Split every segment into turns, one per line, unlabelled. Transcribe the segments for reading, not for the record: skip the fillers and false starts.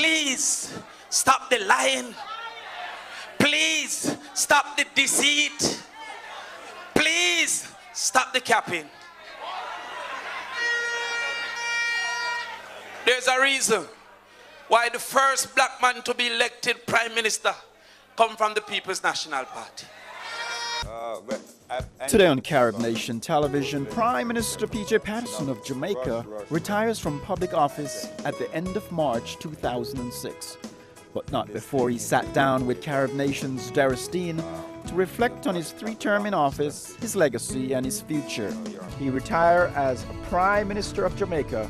Please stop the lying. Please stop the deceit. Please stop the capping. There's a reason why the first black man to be elected prime minister come from the People's National Party.
Today on Carib Nation Television, Prime Minister P.J. Patterson of Jamaica retires from public office at the end of March 2006, but not before he sat down with Carib Nation's Daristine to reflect on his 3-term in office, his legacy, and his future. He retired as Prime Minister of Jamaica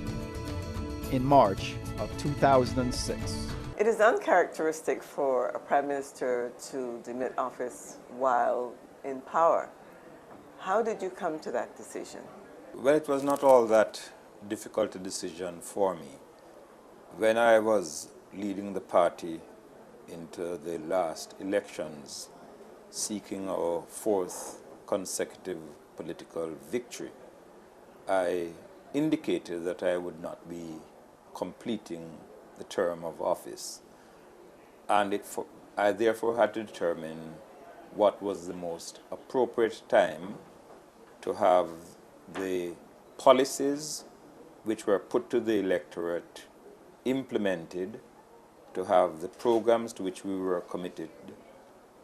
in March of 2006.
It is uncharacteristic for a Prime Minister to demit office while in power. How did you come to that decision?
Well, it was not all that difficult a decision for me. When I was leading the party into the last elections, seeking our 4th consecutive political victory, I indicated that I would not be completing the term of office. And I therefore had to determine what was the most appropriate time to have the policies which were put to the electorate implemented, to have the programs to which we were committed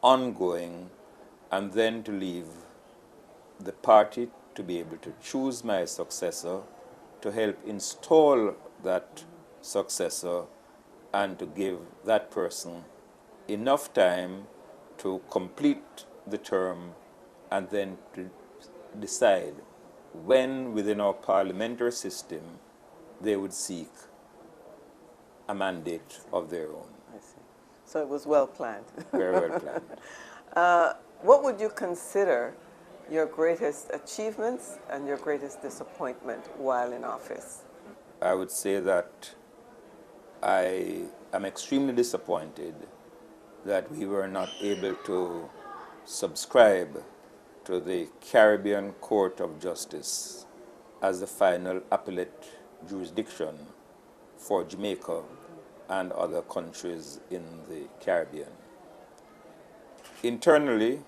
ongoing, and then to leave the party to be able to choose my successor, to help install that successor, and to give that person enough time to complete the term and then to decide when within our parliamentary system they would seek a mandate of their own.
I see. So it was well planned.
Very well planned.
What would you consider your greatest achievements and your greatest disappointment while in office?
I would say that I am extremely disappointed that we were not able to subscribe to the Caribbean Court of Justice as the final appellate jurisdiction for Jamaica and other countries in the Caribbean. Internally,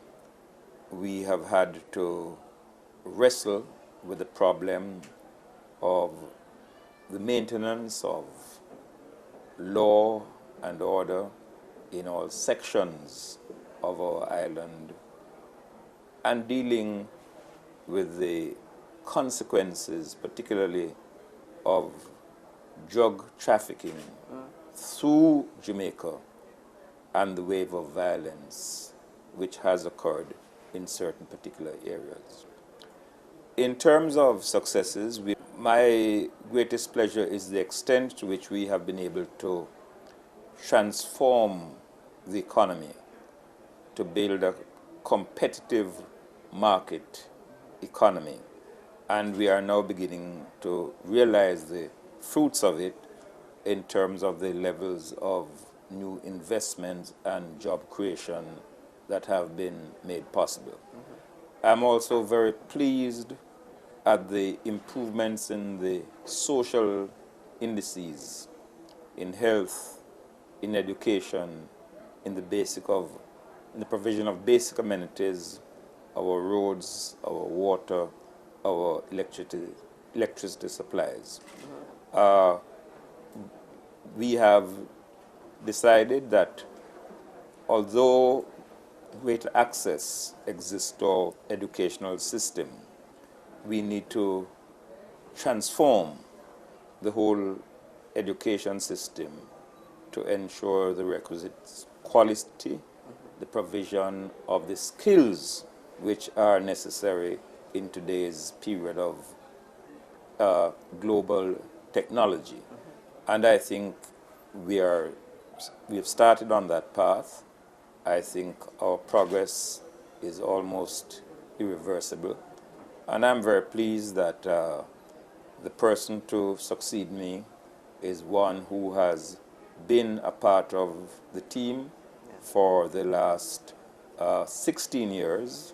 we have had to wrestle with the problem of the maintenance of law and order in all sections of our island, and dealing with the consequences, particularly of drug trafficking through Jamaica and the wave of violence which has occurred in certain particular areas. In terms of successes, my greatest pleasure is the extent to which we have been able to transform the economy to build a competitive market economy. And we are now beginning to realize the fruits of it in terms of the levels of new investments and job creation that have been made possible. I'm also very pleased at the improvements in the social indices, in health, in education, in the provision of basic amenities, our roads, our water, our electricity supplies. We have decided that although greater access exists to our educational system, we need to transform the whole education system to ensure the requisite quality, the provision of the skills which are necessary in today's period of global technology. And I think we have started on that path. I think our progress is almost irreversible. And I'm very pleased that the person to succeed me is one who has been a part of the team for the last 16 years,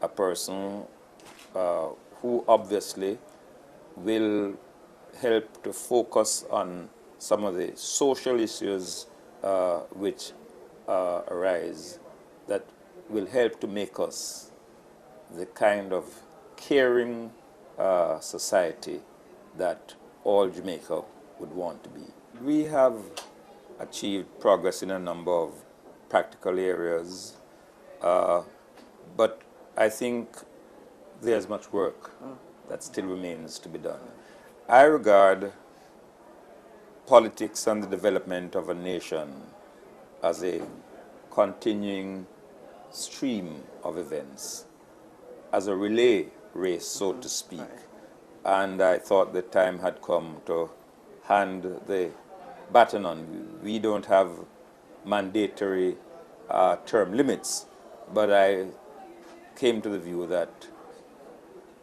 a person who obviously will help to focus on some of the social issues which arise that will help to make us the kind of caring society that all Jamaica would want to be. We have achieved progress in a number of practical areas, but I think there's much work that still remains to be done. I regard politics and the development of a nation as a continuing stream of events, as a relay race, so to speak. And I thought the time had come to hand the baton on. We don't have mandatory term limits, but I came to the view that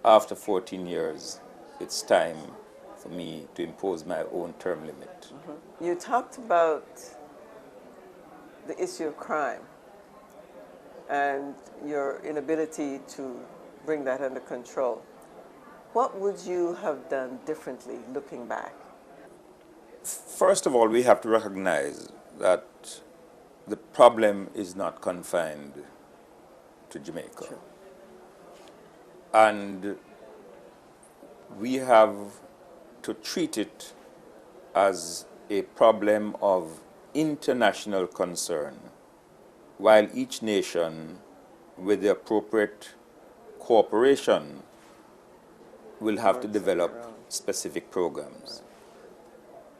after 14 years, it's time for me to impose my own term limit.
You talked about the issue of crime and your inability to bring that under control. What would you have done differently looking back?
First of all, we have to recognize that the problem is not confined to Jamaica.
Sure.
And we have to treat it as a problem of international concern, while each nation, with the appropriate cooperation, will have to develop specific programs.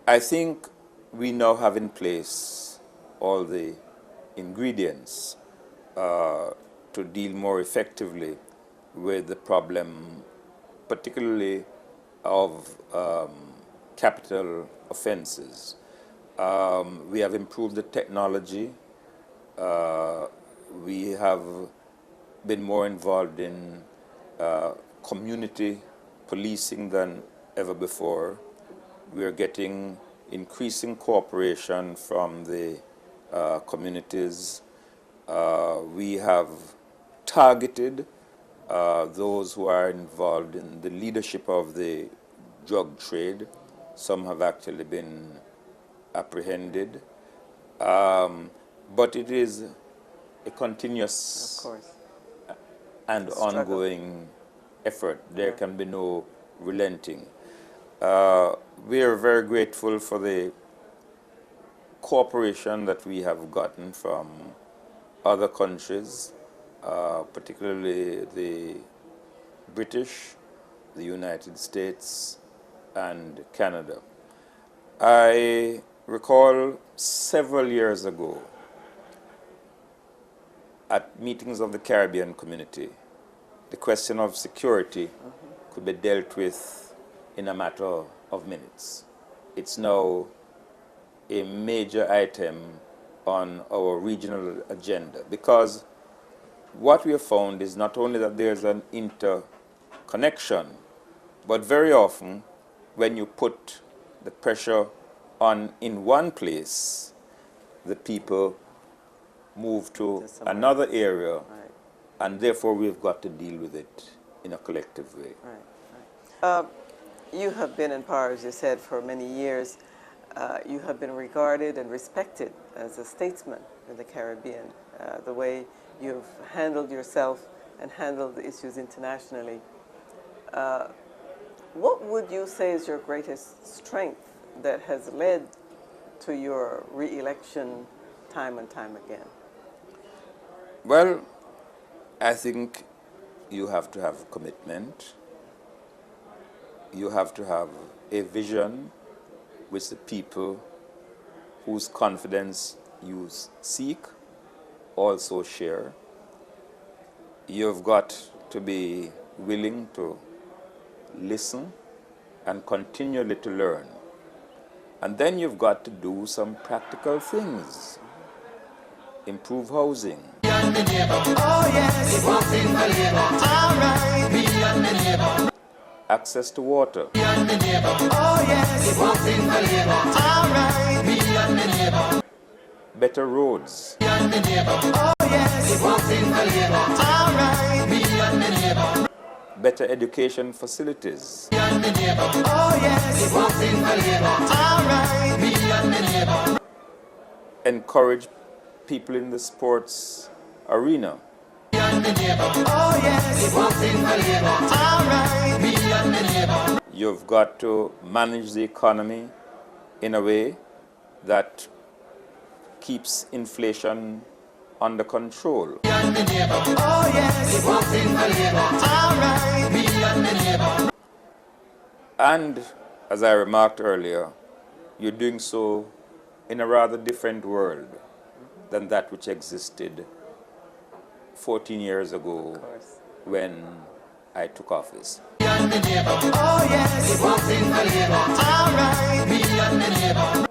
I think we now have in place all the ingredients to deal more effectively with the problem, particularly of capital offenses. We have improved the technology. We have been more involved in community policing than ever before. We are getting increasing cooperation from the communities. We have targeted those who are involved in the leadership of the drug trade. Some have actually been apprehended. But it is a continuous,
Of course,
and
struggle.
ongoing effort. There can be no relenting. We are very grateful for the cooperation that we have gotten from other countries, particularly the British, the United States, and Canada. I recall several years ago at meetings of the Caribbean community, the question of security could be dealt with in a matter of minutes. It's now a major item on our regional agenda, because what we have found is not only that there's an interconnection, but very often when you put the pressure on in one place, the people move to another area, and therefore we've got to deal with it in a collective way.
You have been in power, as you said, for many years. You have been regarded and respected as a statesman in the Caribbean. The way you've handled yourself and handled the issues internationally. What would you say is your greatest strength that has led to your re-election time and time again?
Well, I think you have to have commitment. You have to have a vision which the people whose confidence you seek also share. You've got to be willing to listen and continually to learn. And then you've got to do some practical things. Improve housing. Access to water. Better roads. better education facilities. Encourage people in the sports arena. You've got to manage the economy in a way that keeps inflation under control. And as I remarked earlier, you're doing so in a rather different world than that which existed 14 years ago when I took office.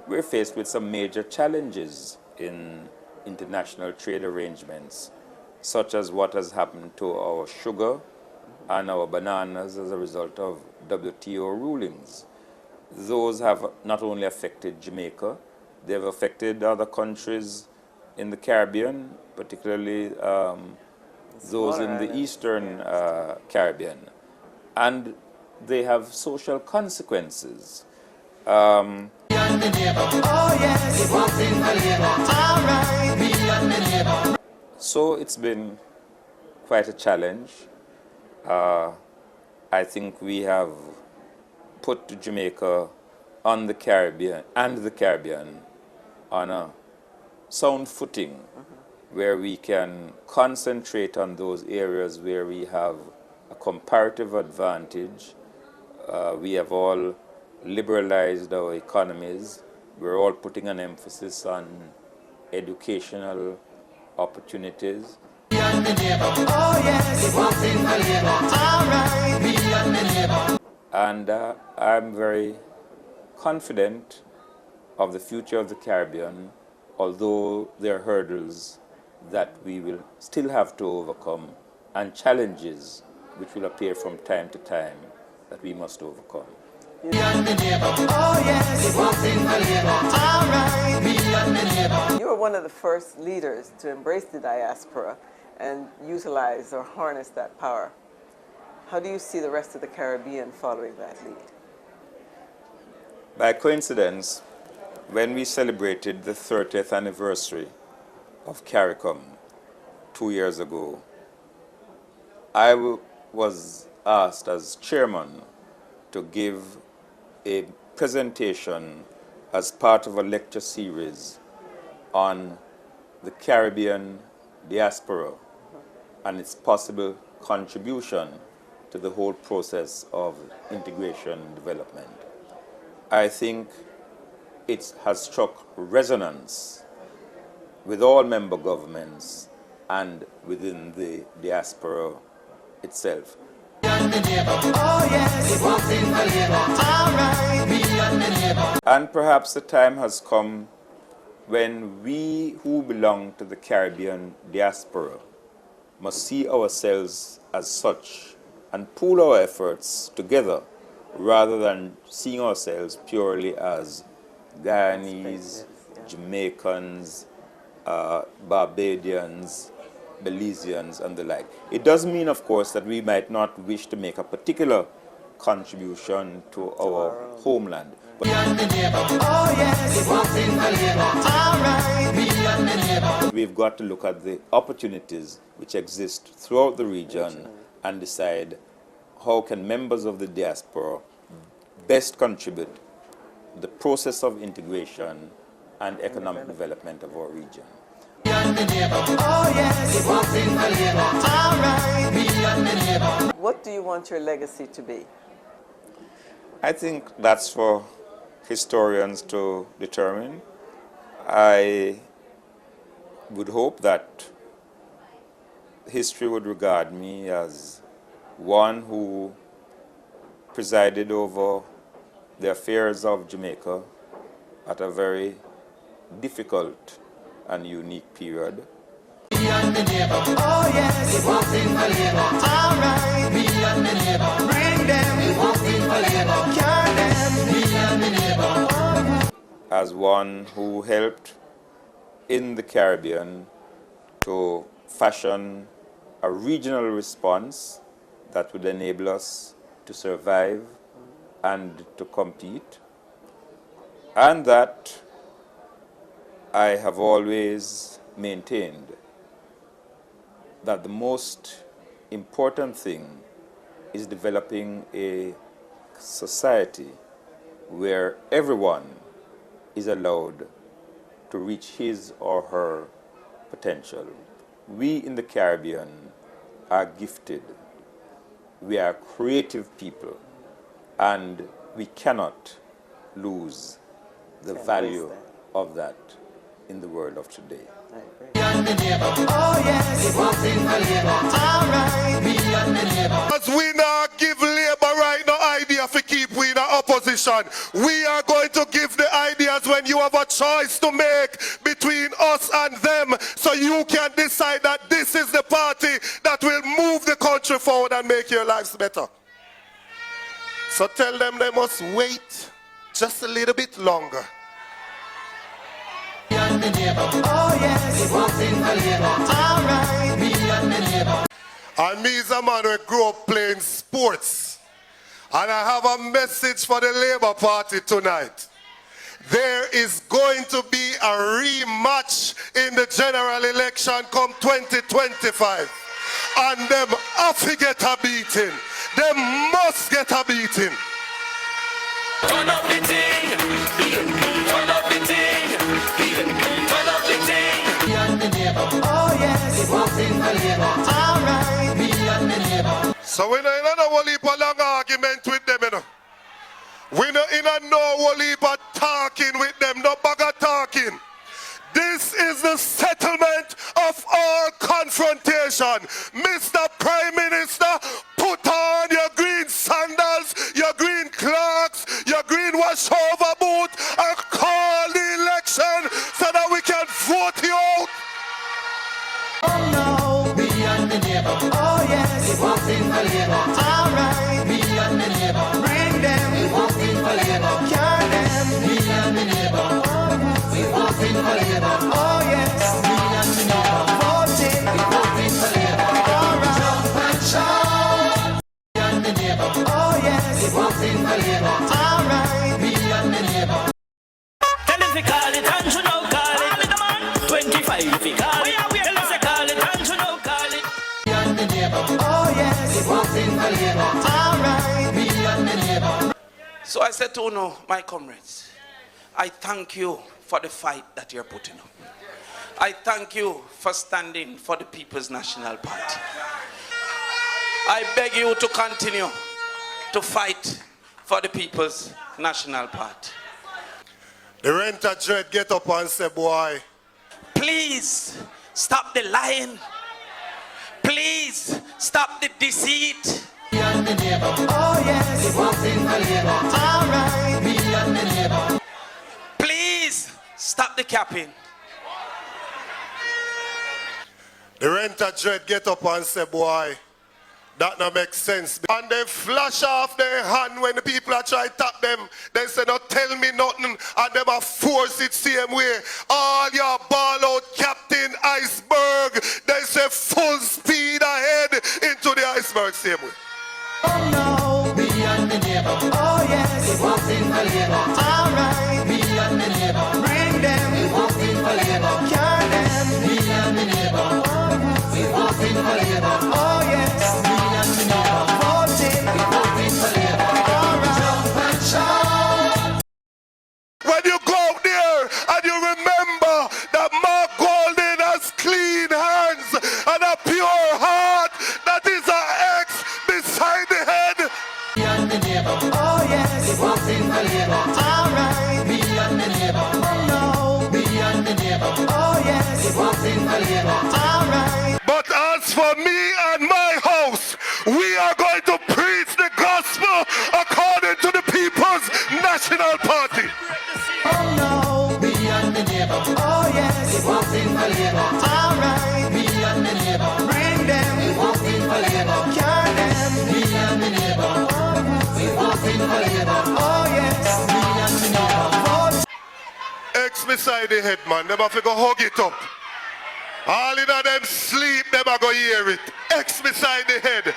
We're faced with some major challenges in international trade arrangements, such as what has happened to our sugar and our bananas as a result of WTO rulings. Those have not only affected Jamaica, they've affected other countries in the Caribbean, particularly those in the Eastern Caribbean. And they have social consequences. So it's been quite a challenge. I think we have put Jamaica on the Caribbean on a sound footing where we can concentrate on those areas where we have a comparative advantage. We have all liberalized our economies. We're all putting an emphasis on educational opportunities. And I'm very confident of the future of the Caribbean, although there are hurdles that we will still have to overcome and challenges which will appear from time to time that we must overcome.
You were one of the first leaders to embrace the diaspora and utilize or harness that power. How do you see the rest of the Caribbean following that lead?
By coincidence, when we celebrated the 30th anniversary of CARICOM 2 years ago, I was asked as chairman to give a presentation as part of a lecture series on the Caribbean diaspora and its possible contribution to the whole process of integration and development. I think it has struck resonance with all member governments and within the diaspora itself. And perhaps the time has come when we who belong to the Caribbean diaspora must see ourselves as such and pool our efforts together rather than seeing ourselves purely as Guyanese, Jamaicans, Barbadians, Belizeans, and the like. It doesn't mean, of course, that we might not wish to make a particular contribution to our homeland. But we've got to look at the opportunities which exist throughout the region and decide how can members of the diaspora best contribute to the process of integration and economic development of our region.
What do you want your legacy to be?
I think that's for historians to determine. I would hope that history would regard me as one who presided over the affairs of Jamaica at a very difficult and unique period. As one who helped in the Caribbean to fashion a regional response that would enable us to survive and to compete, and that I have always maintained that the most important thing is developing a society where everyone is allowed to reach his or her potential. We in the Caribbean are gifted. We are creative people, and we cannot lose the value of that in the world of today.
As we now give Labour right no idea for keep we in our opposition, we are going to give the ideas when you have a choice to make between us and them, so you can decide that this is the party that will move the country forward and make your lives better. So tell them they must wait just a little bit longer. And me is a man who grew up playing sports, and I have a message for the Labour Party tonight. There is going to be a rematch in the general election come 2025, and them have to get a beating. They must get a beating.
Turn up the thing, turn up the thing, turn up the thing. Me and the neighbor, oh yes, it's voting for Labour. All right, me and the neighbor.
So we don't in a whole heap of long argument with them, you know. We don't in a no whole heap of talking with them, no bag of talking. This is the settlement of all confrontation. Mr. Prime Minister, put on your green sandals, your green clogs, your green washover boot, and call the election so that we can vote you out.
Oh no, me and the neighbor, oh yes, it's voting for Labour. All right, me and the neighbor, bring them, it's voting for Labour. Carry them, me and the neighbor, we voting for Labour. Oh yes, me and the neighbor, voting, we voting for Labour. All right, jump and shout. Me and the neighbor, oh yes, we voting for Labour. All right, me and the neighbor. Tell them to call it and you know call it. 25 if you call it. Tell them to call it and you know call it. Me and the neighbor, oh yes, we voting for Labour. All right, me and the neighbor.
So I said to Uno, my comrades, I thank you for the fight that you're putting up. I thank you for standing for the People's National Party. I beg you to continue to fight for the People's National Party.
The renter dread get up and say, boy,
Please stop the lying. Please stop the deceit.
Me and the neighbor, oh yes, we voting for Labour. All right, me and the neighbor.
Please stop the capping.
the renter dread get up and say, boy, that no make sense. And they flash off their hand when the people are trying to tap them. They say, no, tell me nothing. And them are force it same way. All your ball out Captain Iceberg. They say full speed ahead into the iceberg same way.
Oh no, me and the neighbor. Oh yes, we voting for Labour. All right, me and the neighbor. Bring them, we voting for Labour. Carry them, me and the neighbor. We voting for Labour. Oh yes, me and the neighbor. Voting, we voting for Labour. All right, jump and shout.
When you go out there and you remember that Mark Golden has clean hands and a pure heart, that is an X beside the head.
Me and the neighbor. Oh yes, we voting for Labour. All right, me and the neighbor. Oh no, me and the neighbor. Oh yes, we voting for Labour. All right.
But as for me and my house, we are going to preach the gospel according to the People's National Party.
Oh no, me and the neighbor. Oh yes, we voting for Labour. All right, me and the neighbor. Bring them, we voting for Labour. Carry them, me and the neighbor. We voting for Labour. Oh yes, me and the neighbor. Vote.
X beside the head, man. Them have to go hug it up. All in them sleep, them are go hear it. X beside the head.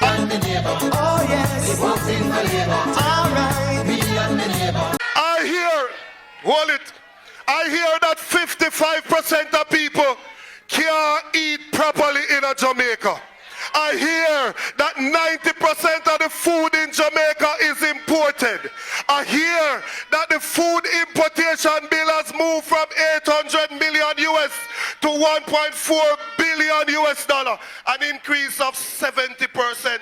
and the neighbor. Oh yes, we voting for Labour. Alright, me and the neighbor.
I hear, hold it, I hear that 55% of people can't eat properly in a Jamaica. I hear that 90% of the food in Jamaica is imported. I hear that the food importation bill has moved from 800 million US to 1.4 billion US dollar, an increase of 70%.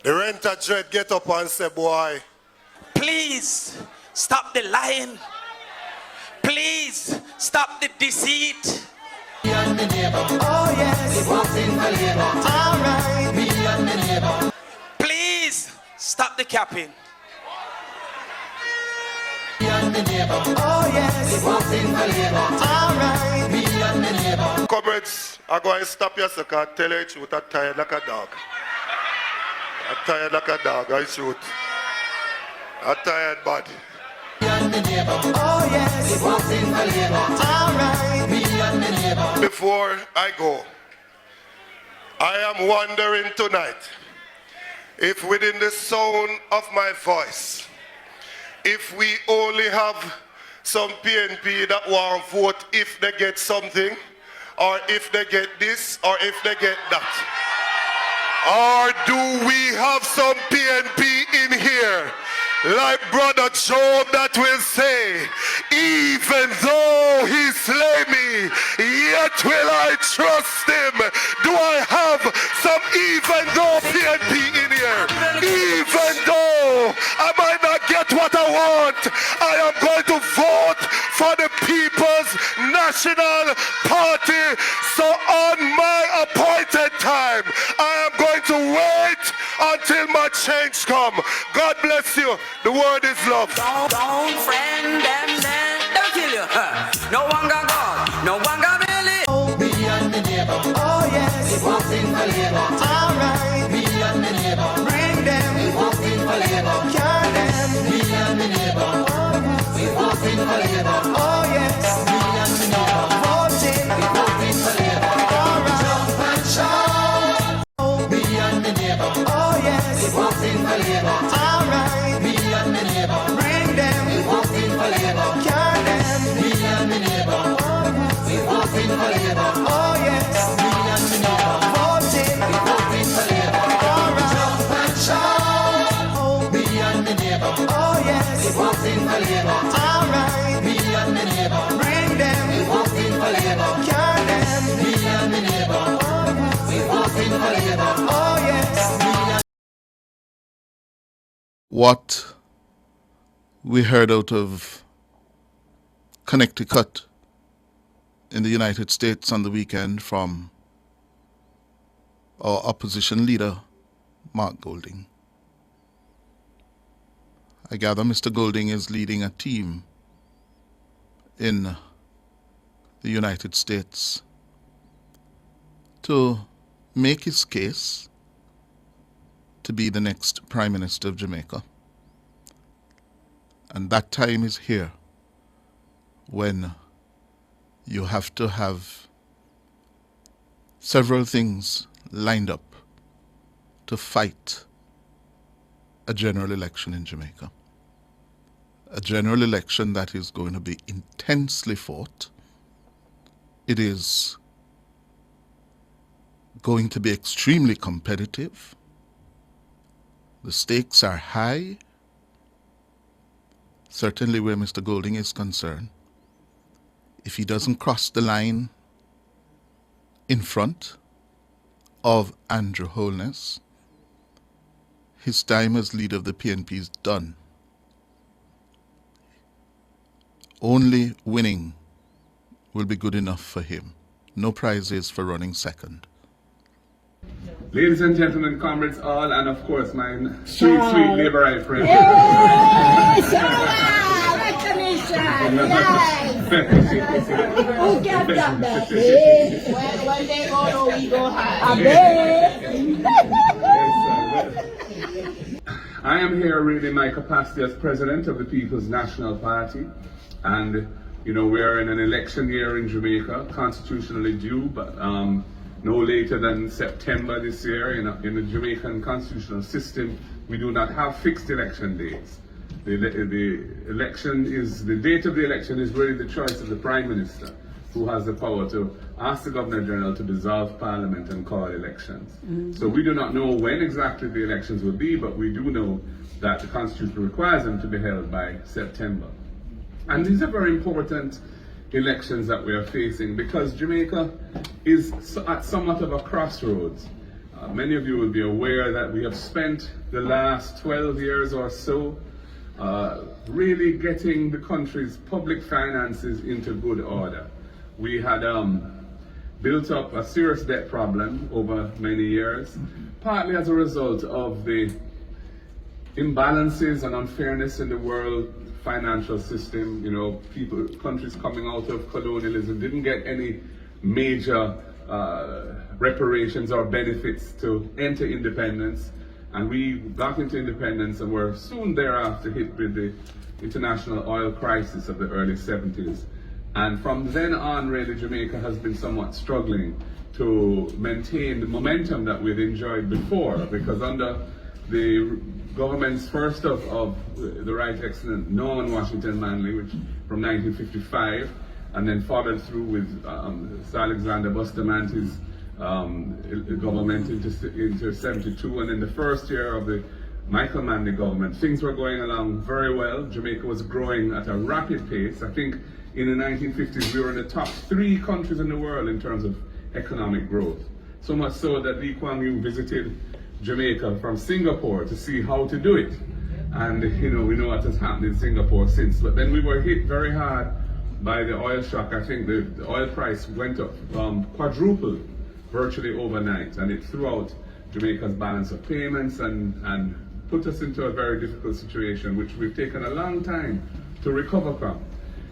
The renter dread get up and say, boy,
Please stop the lying. Please stop the deceit.
Me and the neighbor. Oh yes, we voting for Labour. Alright, me and the neighbor.
Please stop the capping.
Me and the neighbor. Oh yes, we voting for Labour. Alright, me and the neighbor.
comrades, I'm going to stop you so I can tell you the truth. I'm tired like a dog. I'm tired like a dog, I shoot. I'm tired bad.
Me and the neighbor. Oh yes, we voting for Labour. Alright, me and the neighbor.
Before I go, I am wondering tonight if within the sound of my voice, if we only have some PNP that want to vote if they get something, or if they get this, or if they get that. Or do we have some PNP in here, like Brother Job, that will say, even though he slay me, yet will I trust him. Do I have some even though PNP in here? Even though I might not get what I want, I am going to vote for the People's National Party. So on my appointed time, I am going to wait until my change come. God bless you. The word is love.
Don't friend them, then they'll kill you. No one got God, no one got Billy.
Oh, me and the neighbor. Oh yes, we voting for Labour. Alright, me and the neighbor. Bring them, we voting for Labour. Carry them, me and the neighbor. We voting for Labour. Oh yes, me and the neighbor. Voting, we voting for Labour. Alright, jump and shout. Oh, me and the neighbor. Oh yes, we voting for Labour. Alright, me and the neighbor. Bring them, we voting for Labour. Carry them, me and the neighbor. We voting for Labour. Oh yes, me and the neighbor. Voting, we voting for Labour. Alright, jump and shout. Oh, me and the neighbor. Oh yes, we voting for Labour. Alright, me and the neighbor. Bring them, we voting for Labour. Carry them, me and the neighbor. We voting for Labour. Oh yes, me and
what we heard out of Connecticut in the United States on the weekend from our opposition leader, Mark Golding. I gather Mr. Golding is leading a team in the United States to make his case to be the next Prime Minister of Jamaica. And that time is here when you have to have several things lined up to fight a general election in Jamaica. A general election that is going to be intensely fought. It is going to be extremely competitive. The stakes are high, certainly where Mr. Golding is concerned. If he doesn't cross the line in front of Andrew Holness, his time as leader of the PNP is done. Only winning will be good enough for him. No prizes for running second.
Ladies and gentlemen, comrades all, and of course my sweet Labourite friend.
Who kept that back? When they go, we go high.
I am here really in my capacity as president of the People's National Party, and you know we are in an election year in Jamaica, constitutionally due, but no later than September this year. In the Jamaican constitutional system, we do not have fixed election dates. The date of the election is really the choice of the Prime Minister, who has the power to ask the Governor General to dissolve Parliament and call elections. So we do not know when exactly the elections will be, but we do know that the Constitution requires them to be held by September. And these are very important elections that we are facing, because Jamaica is at somewhat of a crossroads. Many of you will be aware that we have spent the last 12 years or so really getting the country's public finances into good order. We had built up a serious debt problem over many years, partly as a result of the imbalances and unfairness in the world financial system. Countries coming out of colonialism didn't get any major reparations or benefits to enter independence, and we got into independence and were soon thereafter hit with the international oil crisis of the early 70s. And from then on, really, Jamaica has been somewhat struggling to maintain the momentum that we'd enjoyed before, because under the government's first of the Right Excellent Norman Washington Manley, which from 1955, and then followed through with Sir Alexander Bustamante's government into 72, and in the first year of the Michael Manley government, things were going along very well. Jamaica was growing at a rapid pace. I think in the 1950s we were in the top 3 countries in the world in terms of economic growth. So much so that Lee Kuan Yew visited Jamaica from Singapore to see how to do it. And we know what has happened in Singapore since. But then we were hit very hard by the oil shock. I think the oil price went up, quadrupled virtually overnight, and it threw out Jamaica's balance of payments and put us into a very difficult situation, which we've taken a long time to recover from.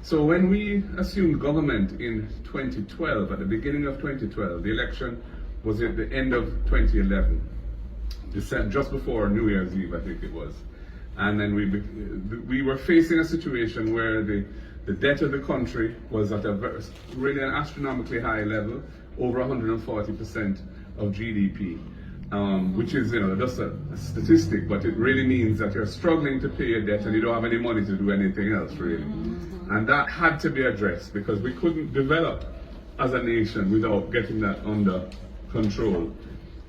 So when we assumed government in 2012, at the beginning of 2012, the election was at the end of 2011, just before New Year's Eve, I think it was. And then we were facing a situation where the debt of the country was at really an astronomically high level, over 140% of GDP, which is just a statistic, but it really means that you're struggling to pay your debt and you don't have any money to do anything else, really. And that had to be addressed, because we couldn't develop as a nation without getting that under control.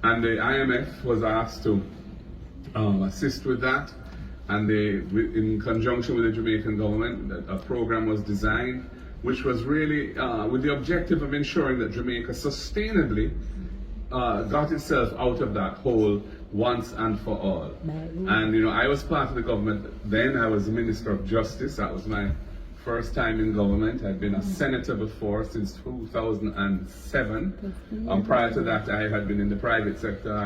And the IMF was asked to assist with that, and in conjunction with the Jamaican government, a program was designed which was really with the objective of ensuring that Jamaica sustainably got itself out of that hole once and for all. And I was part of the government then. I was the Minister of Justice. That was my first time in government. I'd been a senator before since 2007. Prior to that, I had been in the private sector.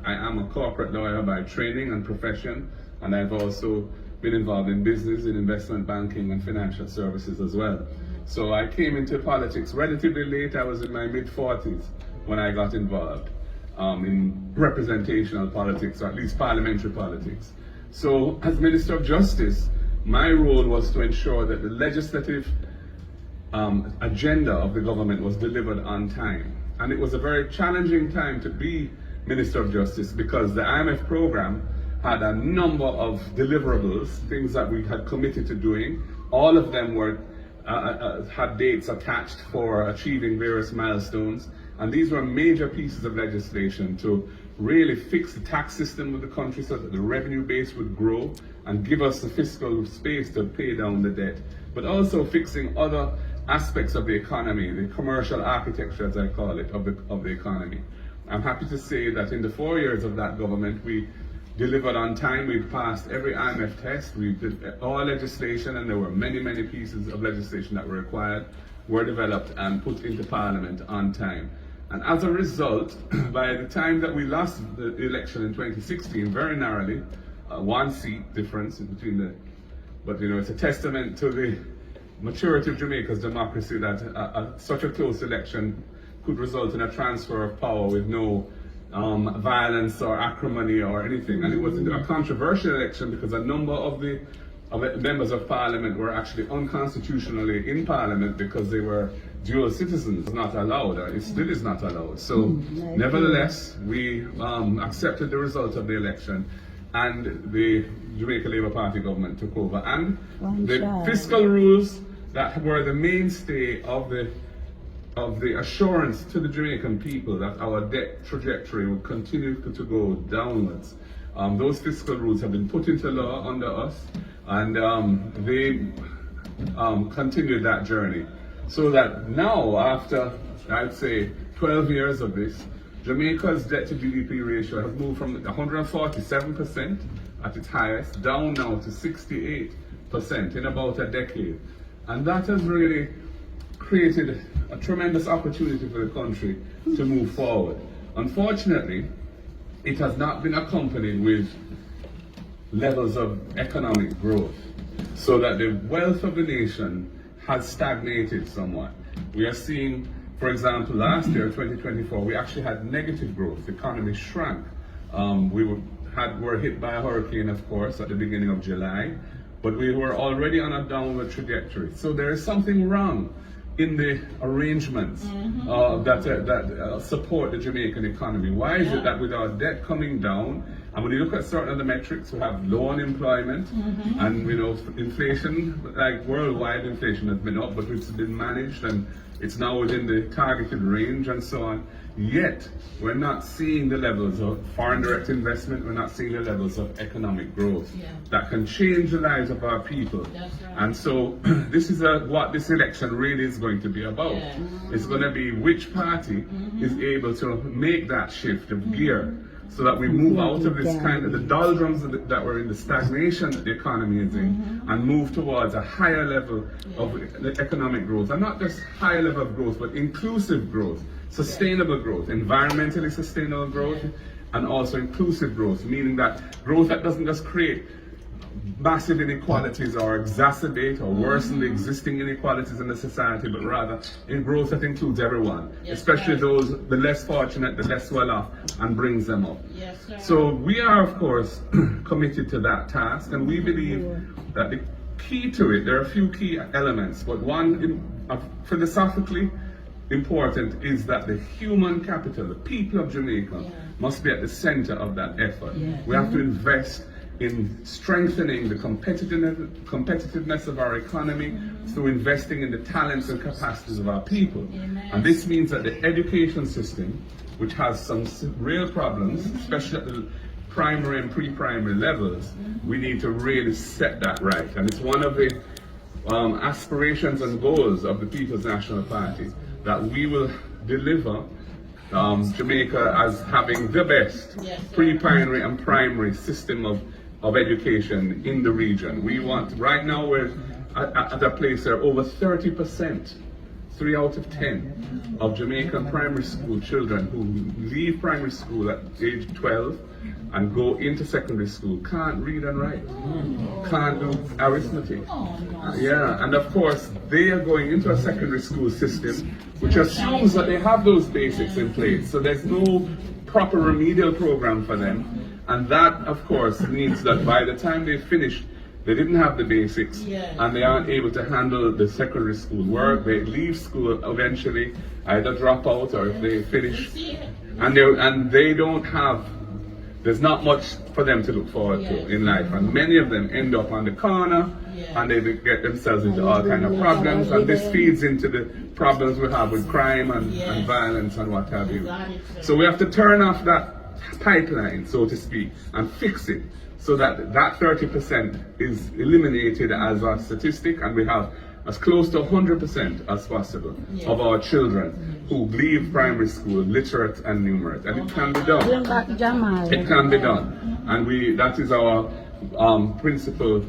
I am a corporate lawyer by training and profession, and I've also been involved in business, in investment banking and financial services as well. So I came into politics relatively late. I was in my mid-40s when I got involved in representational politics, or at least parliamentary politics. So as Minister of Justice, my role was to ensure that the legislative agenda of the government was delivered on time. And it was a very challenging time to be Minister of Justice, because the IMF program had a number of deliverables, things that we had committed to doing. All of them were had dates attached for achieving various milestones, and these were major pieces of legislation to really fix the tax system of the country so that the revenue base would grow and give us the fiscal space to pay down the debt, but also fixing other aspects of the economy, the commercial architecture, as I call it, of the economy. I'm happy to say that in the 4 years of that government, we delivered on time. We passed every IMF test. We did all legislation, and there were many, many pieces of legislation that were required, were developed and put into Parliament on time. And as a result, by the time that we lost the election in 2016, very narrowly, 1 seat difference in between but it's a testament to the maturity of Jamaica's democracy that such a close election could result in a transfer of power with no violence or acrimony or anything. And it was a controversial election because a number of the members of Parliament were actually unconstitutionally in Parliament because they were dual citizens is not allowed, or it still is not allowed. So nevertheless, we accepted the result of the election, and the Jamaica Labour Party government took over. And the fiscal rules that were the mainstay of the assurance to the Jamaican people that our debt trajectory would continue to go downwards. Those fiscal rules have been put into law under us, and they continued that journey. So that now, after, I'd say, 12 years of this, Jamaica's debt to GDP ratio has moved from 147% at its highest down now to 68% in about a decade. And that has really created a tremendous opportunity for the country to move forward. Unfortunately, it has not been accompanied with levels of economic growth, so that the wealth of the nation has stagnated somewhat. We are seeing, for example, last year, 2024, we actually had negative growth. The economy shrank. We were hit by a hurricane, of course, at the beginning of July, but we were already on a downward trajectory. So there is something wrong in the arrangements that support the Jamaican economy. Why is it that with our debt coming down, and when you look at certain of the metrics, we have low unemployment, and inflation, like worldwide inflation has been up, but it's been managed and it's now within the targeted range and so on. Yet, we're not seeing the levels of foreign direct investment, we're not seeing the levels of economic growth that can change the lives of our people. And so, this is what this election really is going to be about. It's going to be which party is able to make that shift of gear, so that we move out of this kind of the doldrums that we're in, the stagnation that the economy is in, and move towards a higher level of economic growth. And not just higher level of growth, but inclusive growth, sustainable growth, environmentally sustainable growth, and also inclusive growth, meaning that growth that doesn't just create massive inequalities or exacerbate or worsen the existing inequalities in the society, but rather in growth that includes everyone, especially those, the less fortunate, the less well off, and brings them up. So we are, of course, committed to that task, and we believe that the key to it, there are a few key elements, but one philosophically important is that the human capital, the people of Jamaica, must be at the center of that effort. We have to invest in strengthening the competitiveness of our economy through investing in the talents and capacities of our people. And this means that the education system, which has some real problems, especially at the primary and pre-primary levels, we need to really set that right. And it's one of the aspirations and goals of the People's National Party that we will deliver Jamaica as having the best pre-primary and primary system of education in the region. We want, right now we're at a place where over 30%, 3 out of 10 of Jamaican primary school children who leave primary school at age 12 and go into secondary school can't read and write, can't do arithmetic. And of course they are going into a secondary school system which assumes that they have those basics in place, so there's no proper remedial program for them. And that, of course, means that by the time they finish, they didn't have the basics, and they aren't able to handle the secondary school work. They leave school eventually, either drop out or if they finish, and they don't have, there's not much for them to look forward to in life. And many of them end up on the corner, and they get themselves into all kinds of problems, and this feeds into the problems we have with crime and violence and what have you. So we have to turn off that pipeline, so to speak, and fix it so that that 30% is eliminated as a statistic, and we have as close to 100% as possible of our children who leave primary school literate and numerate. And it can be done. It can be done. And that is our principal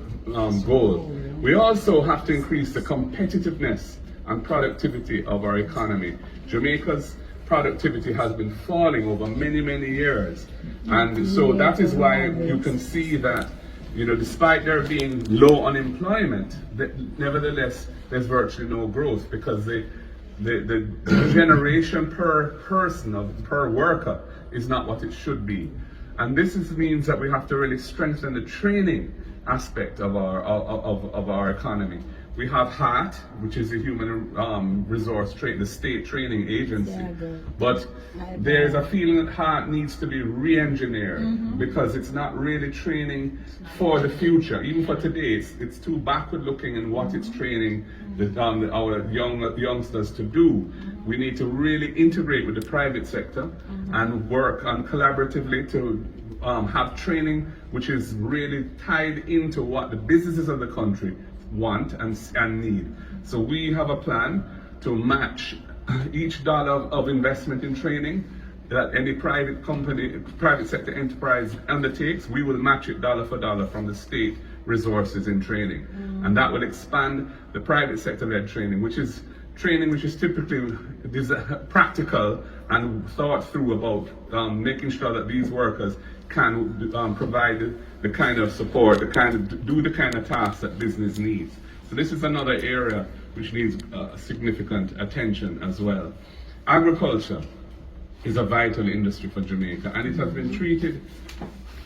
goal. We also have to increase the competitiveness and productivity of our economy. Jamaica's productivity has been falling over many, many years. And so that is why you can see that, despite there being low unemployment, nevertheless, there's virtually no growth, because the generation per person, per worker, is not what it should be. And this means that we have to really strengthen the training aspect of our economy. We have HART, which is the Human Resource the state training agency. But there's a feeling that HART needs to be re-engineered because it's not really training for the future. Even for today, it's too backward looking in what it's training our youngsters to do. We need to really integrate with the private sector and work on collaboratively to have training which is really tied into what the businesses of the country want and need. So we have a plan to match each dollar of investment in training that any private company, private sector enterprise undertakes. We will match it dollar for dollar from the state resources in training. And that will expand the private sector led training, which is typically practical and thought through about making sure that these workers can provide the kind of support, do the kind of tasks that business needs. So this is another area which needs significant attention as well. Agriculture is a vital industry for Jamaica, and it has been treated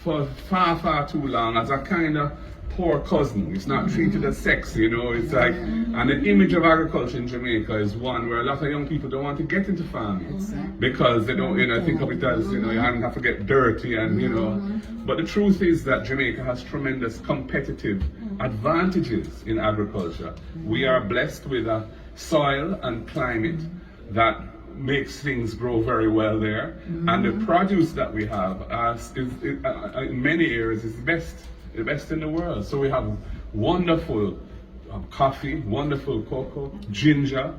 for far, far too long as a kind of poor cousin. It's not treated as sexy, you know. It's like, and the image of agriculture in Jamaica is one where a lot of young people don't want to get into farming because they don't, think of it as, you have to get dirty and, But the truth is that Jamaica has tremendous competitive advantages in agriculture. We are blessed with a soil and climate that makes things grow very well there, and the produce that we have in many areas is the best in the world. So we have wonderful coffee, wonderful cocoa, ginger,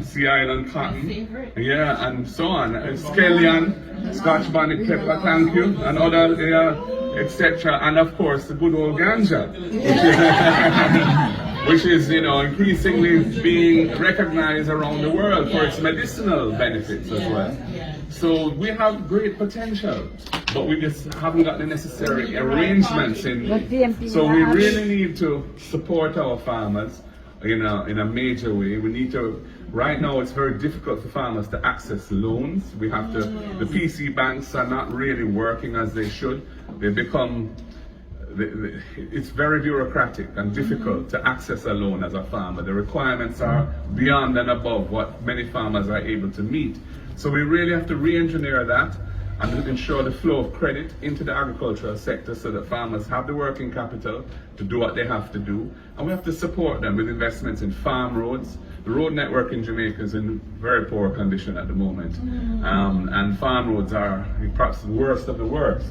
Sea Island cotton, and so on. Scallion, Scotch bonnet pepper, thank you, and other, etc. And of course the good old ganja, which is increasingly being recognized around the world for its medicinal benefits as well. So we have great potential, but we just haven't got the necessary arrangements in. So we really need to support our farmers in a major way. We need to. Right now, it's very difficult for farmers to access loans. We have to. The PC banks are not really working as they should. They become. It's very bureaucratic and difficult to access a loan as a farmer. The requirements are beyond and above what many farmers are able to meet. So we really have to re-engineer that and ensure the flow of credit into the agricultural sector so that farmers have the working capital to do what they have to do. And we have to support them with investments in farm roads. The road network in Jamaica is in very poor condition at the moment. And farm roads are perhaps the worst of the worst.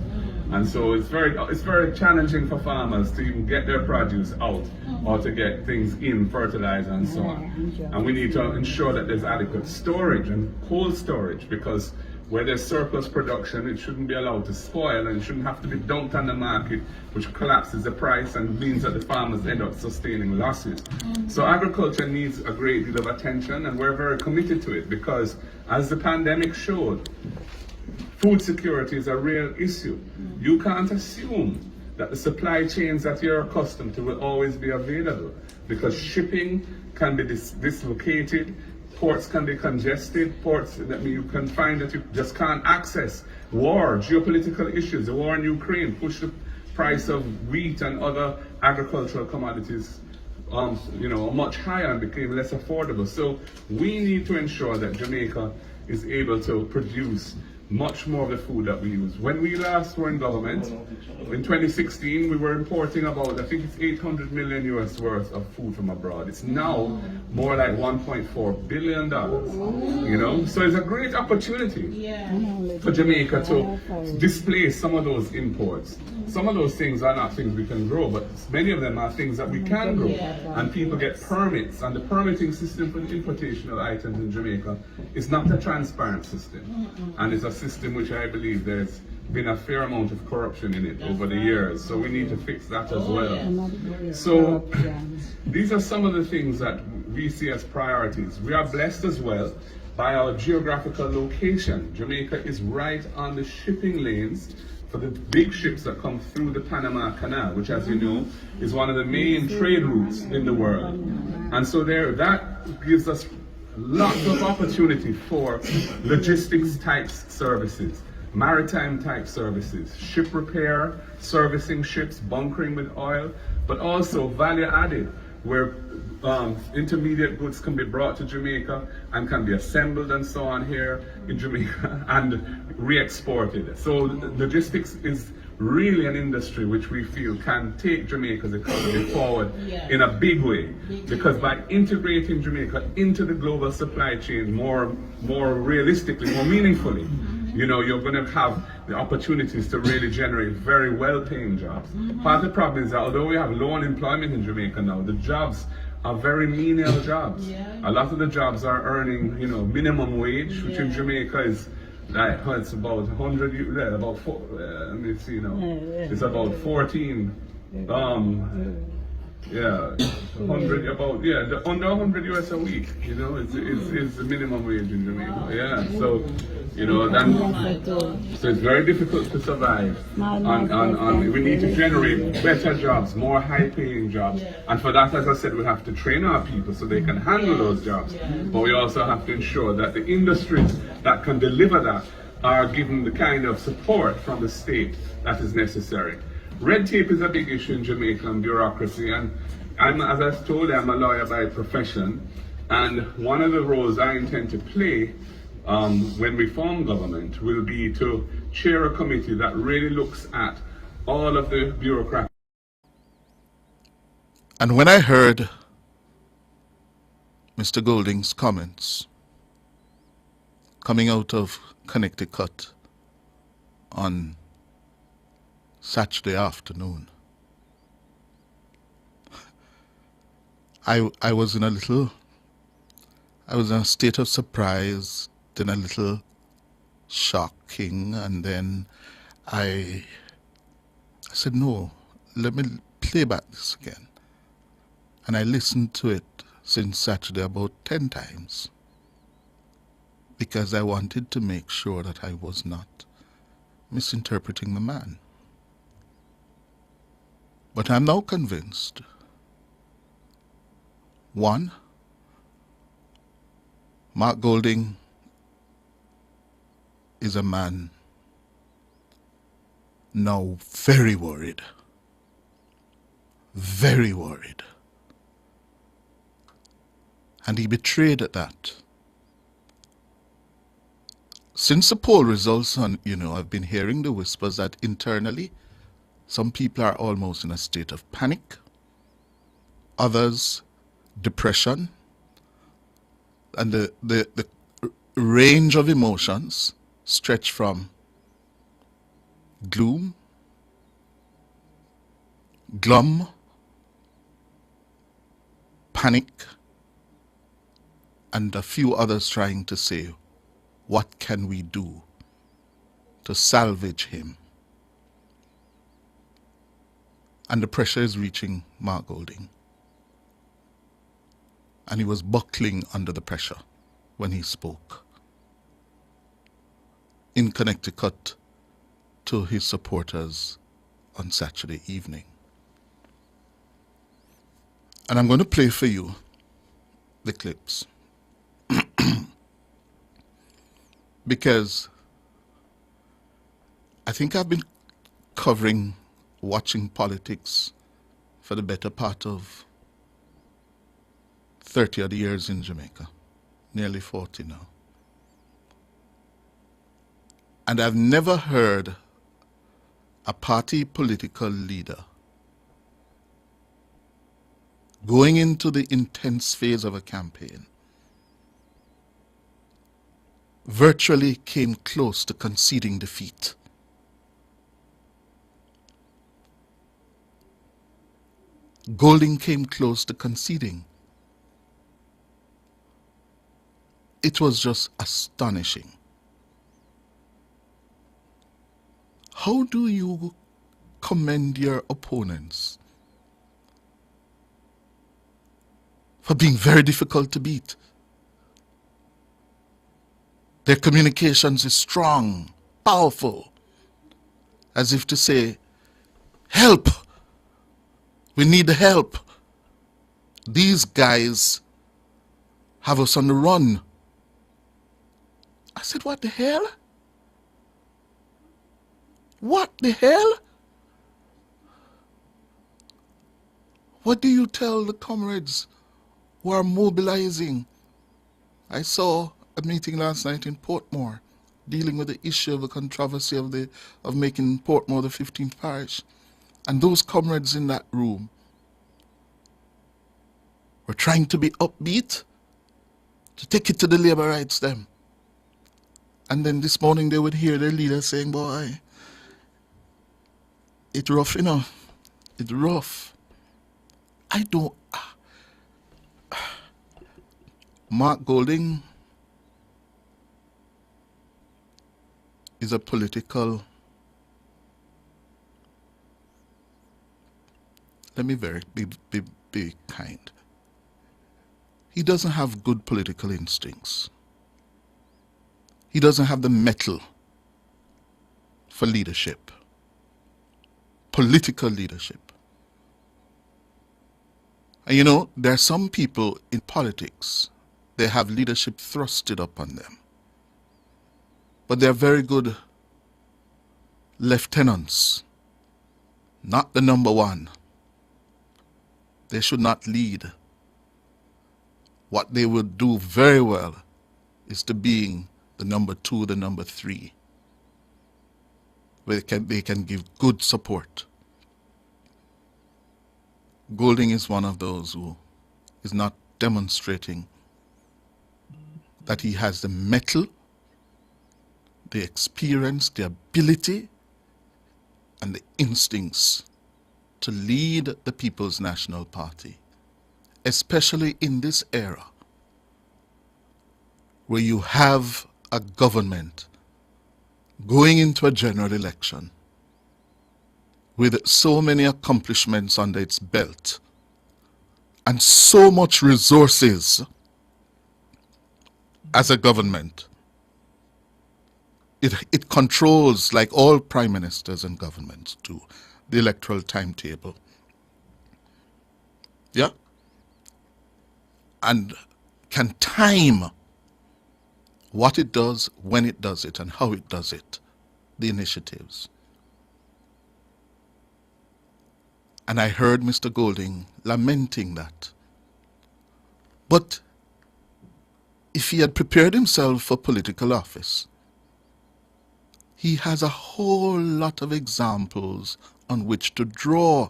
And so it's very challenging for farmers to even get their produce out or to get things in, fertilizer and so on. And we need to ensure that there's adequate storage and cold storage, because where there's surplus production, it shouldn't be allowed to spoil and it shouldn't have to be dumped on the market, which collapses the price and means that the farmers end up sustaining losses. So agriculture needs a great deal of attention, and we're very committed to it because, as the pandemic showed, food security is a real issue. You can't assume that the supply chains that you're accustomed to will always be available, because shipping can be dislocated, ports can be congested, ports that you can find that you just can't access. War, geopolitical issues, the war in Ukraine pushed the price of wheat and other agricultural commodities much higher and became less affordable. So we need to ensure that Jamaica is able to produce much more of the food that we use. When we last were in government, in 2016, we were importing about, I think it's $800 million US worth of food from abroad. It's now more like $1.4 billion, So it's a great opportunity for Jamaica to displace some of those imports. Some of those things are not things we can grow, but many of them are things that we can grow. And people get permits, and the permitting system for the importation of items in Jamaica is not a transparent system. And it's a system which I believe there's been a fair amount of corruption in it over the years. So we need to fix that as well. So these are some of the things that we see as priorities. We are blessed as well by our geographical location. Jamaica is right on the shipping lanes for the big ships that come through the Panama Canal, which, as you know, is one of the main trade routes in the world. And so that gives us lots of opportunity for logistics type services, maritime type services, ship repair, servicing ships, bunkering with oil, but also value added where intermediate goods can be brought to Jamaica and can be assembled and so on here in Jamaica and re-exported. So logistics is really an industry which we feel can take Jamaica's economy forward in a big way, because by integrating Jamaica into the global supply chain more realistically, more meaningfully, you know, you're going to have the opportunities to really generate very well-paying jobs. Part of the problem is that although we have low unemployment in Jamaica now, the jobs are very menial jobs. A lot of the jobs are earning, you know, minimum wage, which in Jamaica is like, well, it's about 100, about let me see now, it's about 14, 100, about, under 100 US a week, you know, it's the minimum wage in Jamaica, so, you know, so it's very difficult to survive, we need to generate better jobs, more high-paying jobs, and for that, as I said, we have to train our people so they can handle those jobs, but we also have to ensure that the industries that can deliver that are given the kind of support from the state that is necessary. Red tape is a big issue in Jamaica, and bureaucracy, and as I told you, I'm a lawyer by profession, and one of the roles I intend to play when we form government will be to chair a committee that really looks at all of the bureaucracy.
And when I heard Mr. Golding's comments coming out of Connecticut on Saturday afternoon, I was in a state of surprise, then a little shocking, and then I said, no, let me play back this again. And I listened to it since Saturday about 10 times because I wanted to make sure that I was not misinterpreting the man. But I'm now convinced. One, Mark Golding is a man now very worried. Very worried. And he betrayed that. Since the poll results, I've been hearing the whispers that internally some people are almost in a state of panic, others depression, and the range of emotions stretch from gloom, glum, panic, and a few others trying to say, what can we do to salvage him? And the pressure is reaching Mark Golding. And he was buckling under the pressure when he spoke in Connecticut to his supporters on Saturday evening. And I'm going to play for you the clips because I think I've been watching politics for the better part of 30 odd years in Jamaica, nearly 40 now. And I've never heard a party political leader going into the intense phase of a campaign virtually came close to conceding defeat. Golding came close to conceding. It was just astonishing. How do you commend your opponents for being very difficult to beat? Their communications is strong, powerful, as if to say, help, we need the help. These guys have us on the run. I said, what the hell? What the hell? What do you tell the comrades who are mobilizing? I saw a meeting last night in Portmore dealing with the issue of the controversy of making Portmore the 15th parish. And those comrades in that room were trying to be upbeat, to take it to the labor rights them. And then this morning they would hear their leader saying, boy, it's rough, you know. It's rough. I don't... Mark Golding is a political... Let me be kind. He doesn't have good political instincts. He doesn't have the mettle for leadership, political leadership. And you know, there are some people in politics, they have leadership thrusted upon them. But they're very good lieutenants, not the number one. They should not lead. What they would do very well is to being the number two, the number three, where they can give good support. Golding is one of those who is not demonstrating that he has the mettle, the experience, the ability, and the instincts to lead the People's National Party, especially in this era where you have a government going into a general election with so many accomplishments under its belt and so much resources as a government. It controls, like all prime ministers and governments do, the electoral timetable. Yeah? And can time what it does, when it does it, and how it does it, the initiatives. And I heard Mr. Golding lamenting that. But if he had prepared himself for political office, he has a whole lot of examples on which to draw.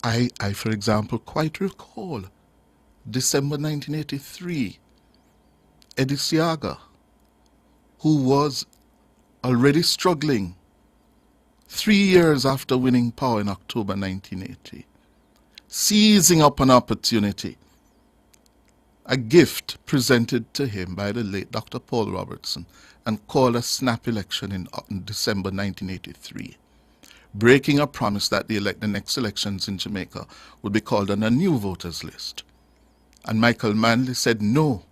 I for example, quite recall December 1983, Eddie Siaga, who was already struggling 3 years after winning power in October 1980, seizing up an opportunity, a gift presented to him by the late Dr. Paul Robertson, and called a snap election in December 1983, breaking a promise that the next elections in Jamaica would be called on a new voters list. And Michael Manley said no,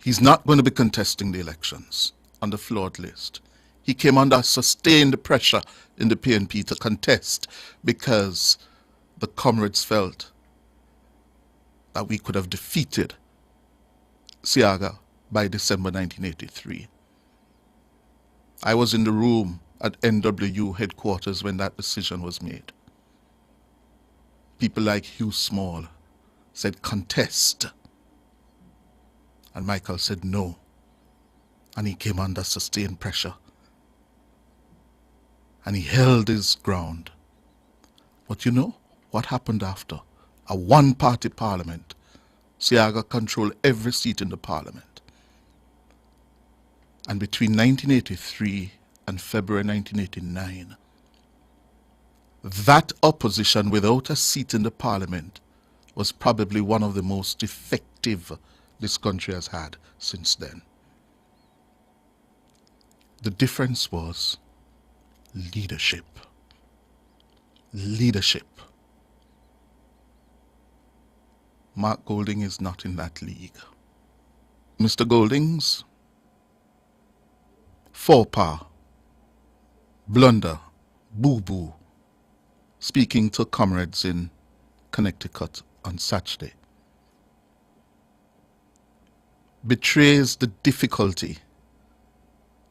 he's not going to be contesting the elections on the flawed list. He came under sustained pressure in the PNP to contest because the comrades felt that we could have defeated Siaga by December 1983. I was in the room at NWU headquarters when that decision was made. People like Hughes Small said contest, and Michael said no, and he came under sustained pressure, and he held his ground. But you know what happened after? A one-party parliament. Siaga controlled every seat in the parliament. And between 1983 and February 1989, that opposition without a seat in the parliament was probably one of the most effective this country has had since then. The difference was leadership. Leadership. Mark Golding is not in that league. Mr. Golding's faux pas, blunder, boo-boo, speaking to comrades in Connecticut on Saturday, betrays the difficulty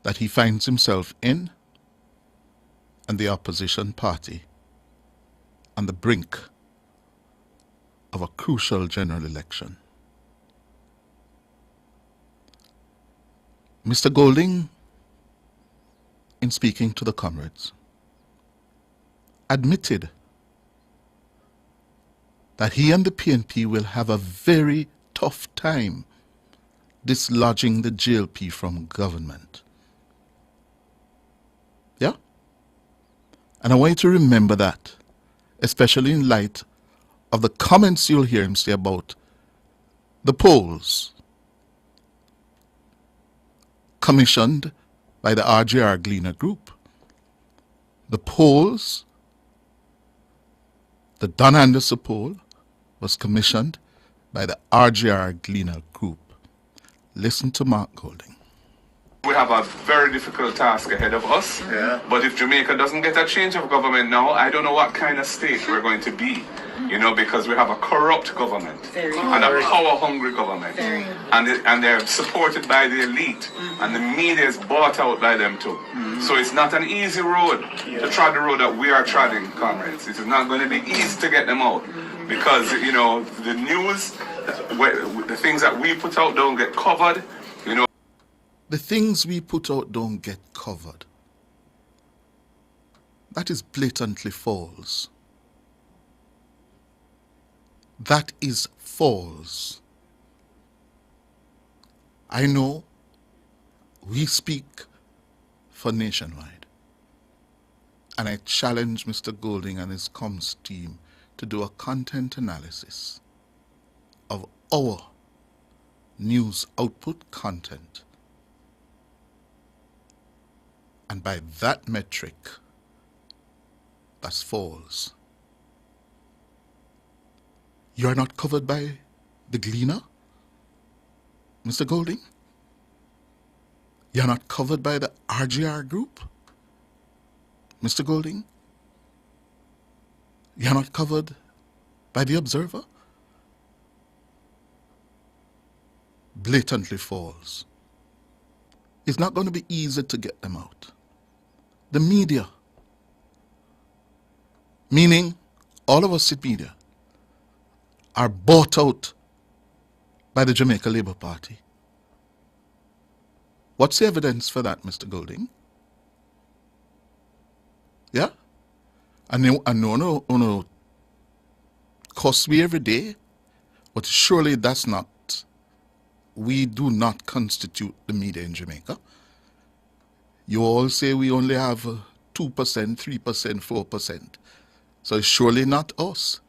that he finds himself in and the opposition party on the brink of a crucial general election. Mr. Golding, in speaking to the comrades, admitted that he and the PNP will have a very tough time dislodging the GLP from government. Yeah? And I want you to remember that, especially in light of the comments you'll hear him say about the polls commissioned by the RGR Gleaner Group. The polls, the Don Anderson poll, was commissioned by the RGR Gleaner Group. Listen to Mark Golding.
We have a very difficult task ahead of us, but if Jamaica doesn't get a change of government now, I don't know what kind of state we're going to be, because we have a corrupt government and a power-hungry government, and they're supported by the elite, and the media is bought out by them too. So it's not an easy road to trod the road that we are treading, comrades. It is not going to be easy to get them out, because, the news, the things that we put out don't get covered.
The things we put out don't get covered. That is blatantly false. That is false. I know we speak for Nationwide, and I challenge Mr. Golding and his comms team to do a content analysis of our news output content. And by that metric, that's false. You are not covered by the Gleaner, Mr. Golding? You are not covered by the RGR group, Mr. Golding? You are not covered by the Observer? Blatantly false. It's not going to be easy to get them out. The media, meaning all of us in media, are bought out by the Jamaica Labour Party. What's the evidence for that, Mr. Golding? Yeah? I know, cost me every day, but surely that's not, we do not constitute the media in Jamaica. You all say we only have 2%, 3%, 4%. So it's surely not us.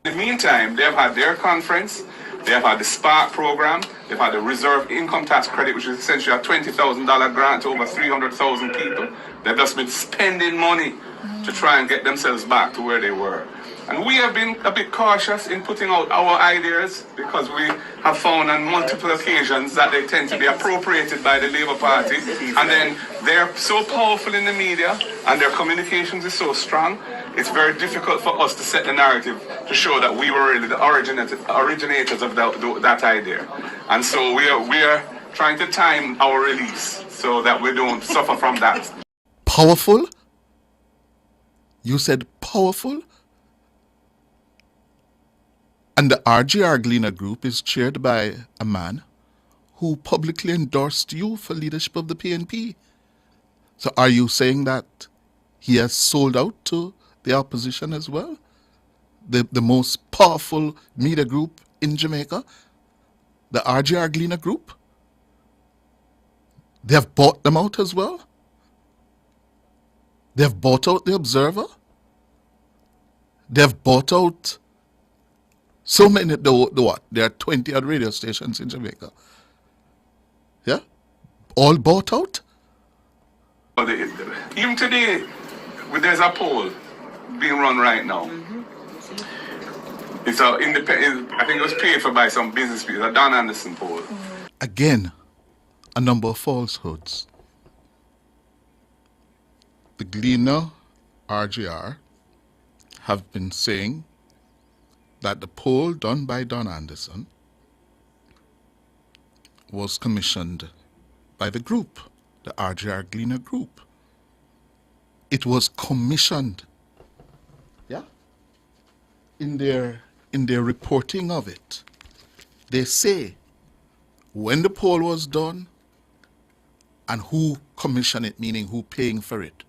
In the meantime, they've had their conference, they've had the Spark program, they've had the Reserve Income Tax Credit, which is essentially a $20,000 grant to over 300,000 people. They've just been spending money to try and get themselves back to where they were. And we have been a bit cautious in putting out our ideas because we have found on multiple occasions that they tend to be appropriated by the Labour Party. And then they're so powerful in the media and their communications is so strong, it's very difficult for us to set the narrative to show that we were really the originators of that idea. And so we are trying to time our release so that we don't suffer from that.
Powerful? You said powerful? And the RGR Gleaner Group is chaired by a man who publicly endorsed you for leadership of the PNP. So are you saying that he has sold out to the opposition as well? The most powerful media group in Jamaica? The RGR Gleaner Group? They have bought them out as well? They have bought out the Observer? They have bought out so many, what? There are 20 odd radio stations in Jamaica. Yeah? All bought out?
Even today, there's a poll being run right now. It's a independent, I think it was paid for by some business people, a Don Anderson poll.
Again, a number of falsehoods. The Gleaner RGR have been saying that the poll done by Don Anderson was commissioned by the group, the RGR Gleaner Group. it was commissioned. Yeah. In their reporting of it, they say when the poll was done and who commissioned it, meaning who paying for it.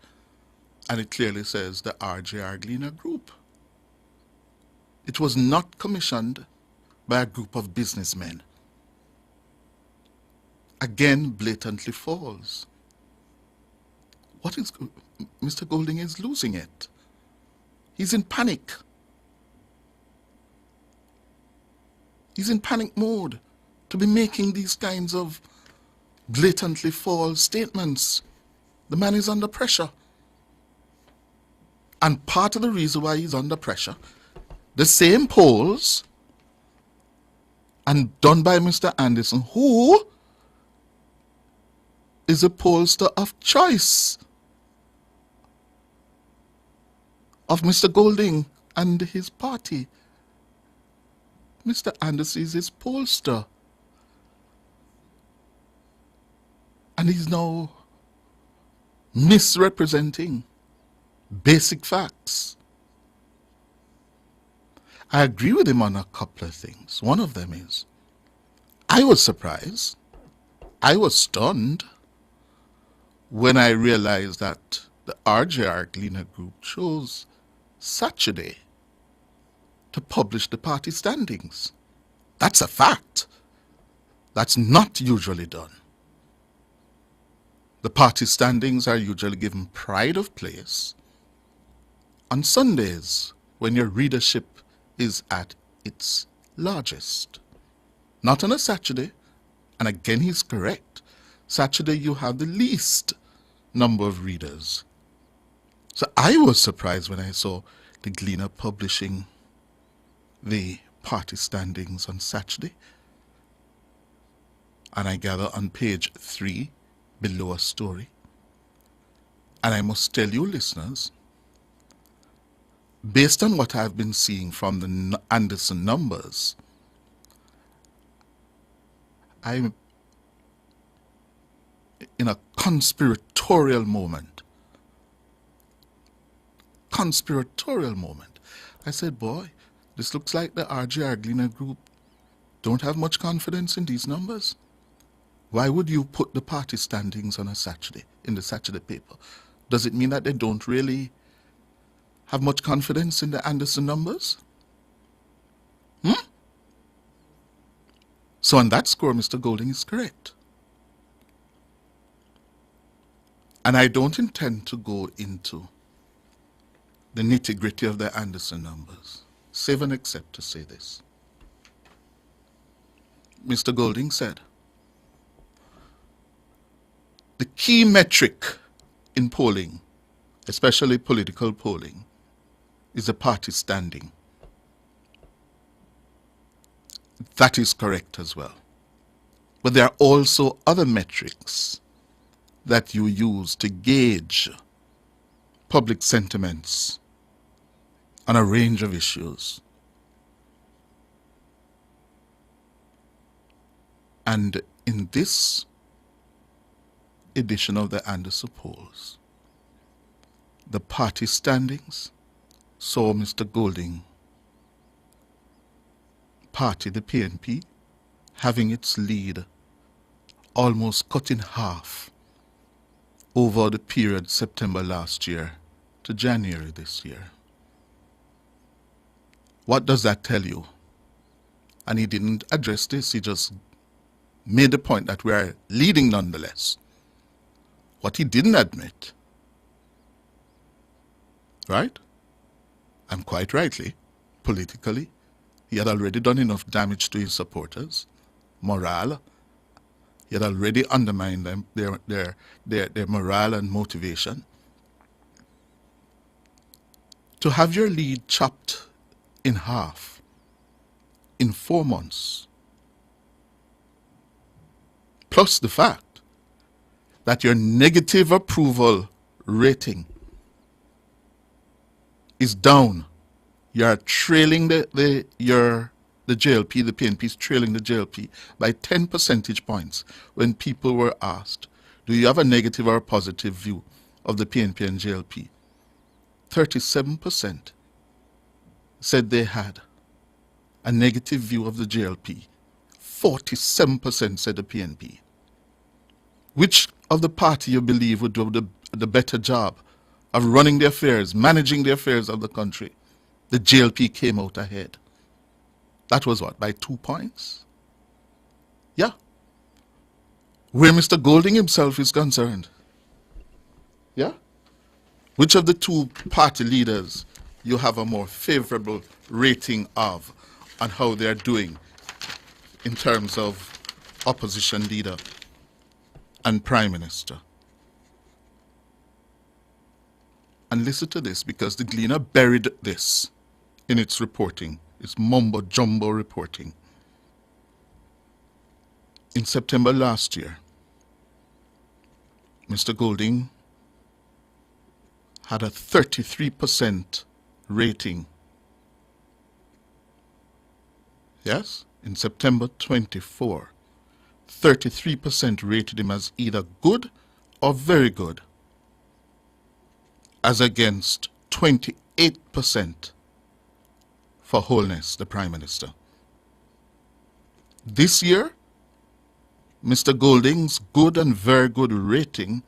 And it clearly says the RJR Gleaner Group. It was not commissioned by a group of businessmen. Again, blatantly false. What is... Mr. Golding is losing it. He's in panic. He's in panic mode to be making these kinds of blatantly false statements. The man is under pressure. And part of the reason why he's under pressure, the same polls and done by Mr. Anderson, who is a pollster of choice of Mr. Golding and his party. Mr. Anderson is his pollster. And he's now misrepresenting basic facts. I agree with him on a couple of things. One of them is, I was surprised, I was stunned when I realized that the RJR Gleaner Group chose Saturday to publish the party standings. That's a fact. That's not usually done. The party standings are usually given pride of place on Sundays when your readership is at its largest. Not on a Saturday, and again he's correct. Saturday you have the least number of readers. So I was surprised when I saw the Gleaner publishing the party standings on Saturday. And I gather on page 3, below a story. And I must tell you, listeners, based on what I've been seeing from the Anderson numbers, I'm in a conspiratorial moment. I said, boy, this looks like the RJR Gleaner Group don't have much confidence in these numbers. Why would you put the party standings on a Saturday, in the Saturday paper? Does it mean that they don't really have much confidence in the Anderson numbers? So on that score, Mr. Golding is correct. And I don't intend to go into the nitty-gritty of the Anderson numbers, save and except to say this. Mr. Golding said, the key metric in polling, especially political polling, is the party standing. That is correct as well. But there are also other metrics that you use to gauge public sentiments on a range of issues. And in this edition of the Anderson polls, the party standings saw Mr. Golding party, the PNP, having its lead almost cut in half over the period September last year to January this year. What does that tell you? And he didn't address this, he just made the point that we are leading nonetheless. What he didn't admit, right, and quite rightly, politically, he had already done enough damage to his supporters, morale. He had already undermined them, their morale and motivation. To have your lead chopped in half in 4 months, plus the fact that your negative approval rating is down. You're trailing the JLP, the PNP is trailing the JLP by 10 percentage points when people were asked, do you have a negative or a positive view of the PNP and JLP? 37% said they had a negative view of the JLP. 47% said the PNP. Which of the party you believe would do the better job of running the affairs, managing the affairs of the country? The JLP came out ahead. That was what, by 2 points? Yeah. Where Mr. Golding himself is concerned. Yeah. Which of the two party leaders you have a more favorable rating of on how they are doing in terms of opposition leader and prime minister? And listen to this, because the Gleaner buried this in its reporting, its mumbo-jumbo reporting. In September last year, Mr. Golding had a 33% rating. Yes, in September 24, 33% rated him as either good or very good, as against 28% for Holness, the Prime Minister. This year, Mr. Golding's good and very good rating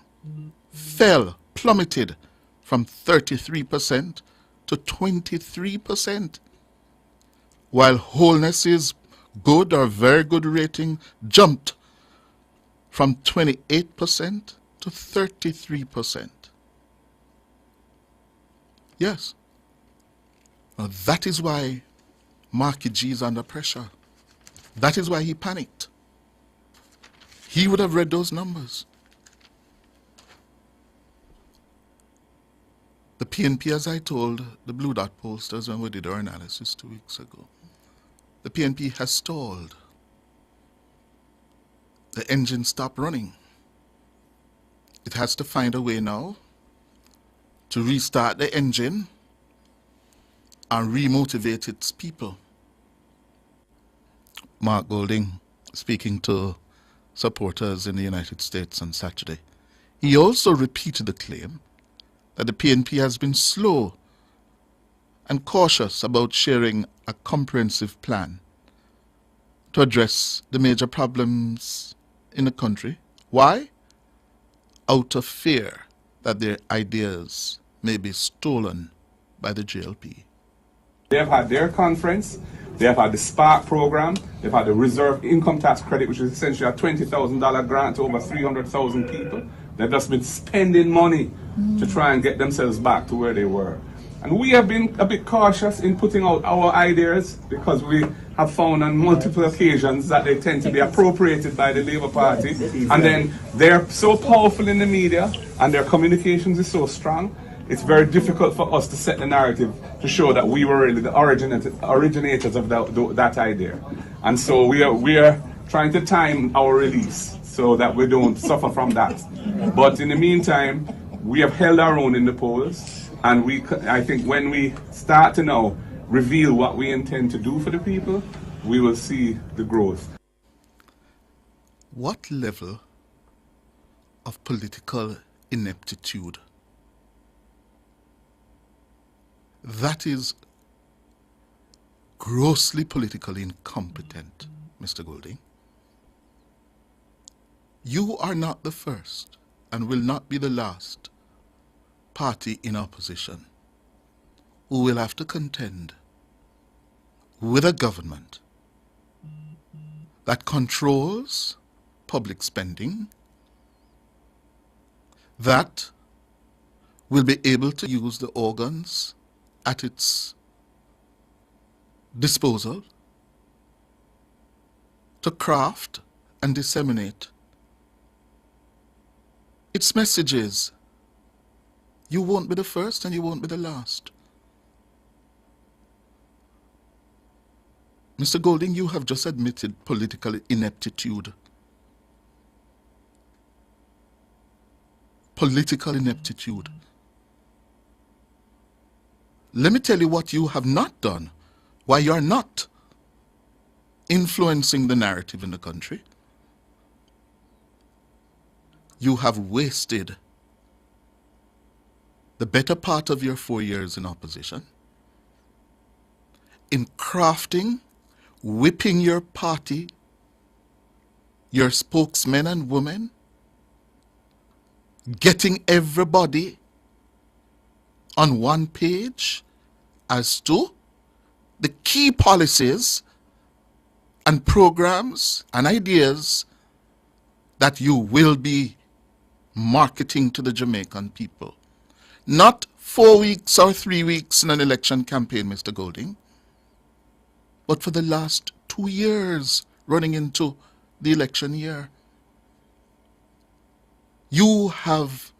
fell, plummeted from 33% to 23%, while Holness's good or very good rating jumped from 28% to 33%. Yes. Now that is why Marky G is under pressure. That is why he panicked. He would have read those numbers. The PNP, as I told the Blue Dot pollsters when we did our analysis 2 weeks ago, the PNP has stalled. The engine stopped running. It has to find a way now to restart the engine and remotivate its people. Mark Golding, speaking to supporters in the United States on Saturday, he also repeated the claim that the PNP has been slow and cautious about sharing a comprehensive plan to address the major problems in the country. Why? Out of fear that their ideas may be stolen by the JLP.
They have had their conference, they have had the Spark program, they've had the Reserve Income Tax Credit, which is essentially a $20,000 grant to over 300,000 people. They've just been spending money to try and get themselves back to where they were. And we have been a bit cautious in putting out our ideas because we have found on multiple occasions that they tend to be appropriated by the Labour Party. And then they're so powerful in the media and their communications is so strong, it's very difficult for us to set the narrative to show that we were really the originators of that idea. And so we are trying to time our release so that we don't suffer from that. But in the meantime, we have held our own in the polls, and I think when we start to now reveal what we intend to do for the people, we will see the growth.
What level of political ineptitude? That is grossly politically incompetent, Mr. Golding. You are not the first and will not be the last party in opposition who will have to contend with a government that controls public spending, that will be able to use the organs at its disposal to craft and disseminate its messages. You won't be the first and you won't be the last. Mr. Golding, you have just admitted political ineptitude. Political ineptitude. Let me tell you what you have not done, why you are not influencing the narrative in the country. You have wasted the better part of your 4 years in opposition, in crafting, whipping your party, your spokesmen and women, getting everybody on one page as to the key policies and programs and ideas that you will be marketing to the Jamaican people. Not 4 weeks or 3 weeks in an election campaign, Mr. Golding, but for the last 2 years running into the election year. You have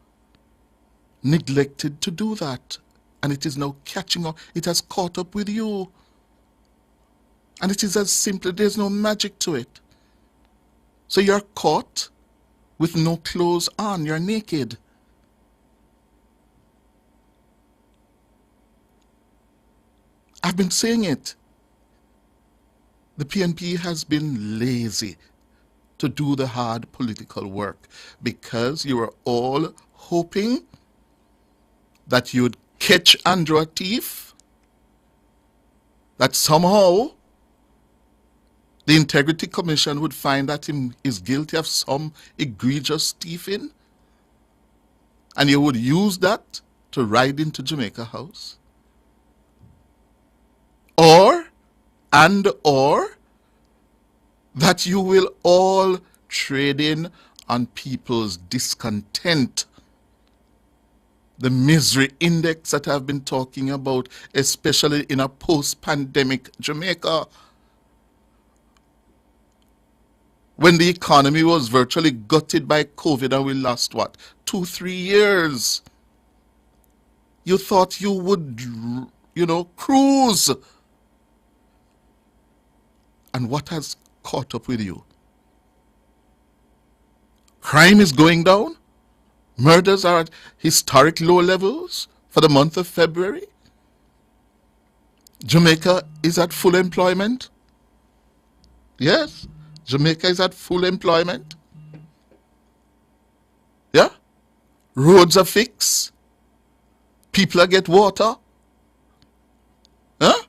neglected to do that, and it is now catching up. It has caught up with you. And it is as simple, there's no magic to it. So you're caught with no clothes on, you're naked. I've been saying it. The PNP has been lazy to do the hard political work because you were all hoping that you'd catch Andrew a thief, that somehow the Integrity Commission would find that he is guilty of some egregious thieving, and you would use that to ride into Jamaica House. Or that you will all trade in on people's discontent. The misery index that I've been talking about, especially in a post-pandemic Jamaica, when the economy was virtually gutted by COVID and we lost, 2-3 years. You thought you would, cruise. And what has caught up with you? Crime is going down. Murders are at historic low levels for the month of February. Jamaica is at full employment. Yes, Jamaica is at full employment. Yeah? Roads are fixed. People get water. Huh?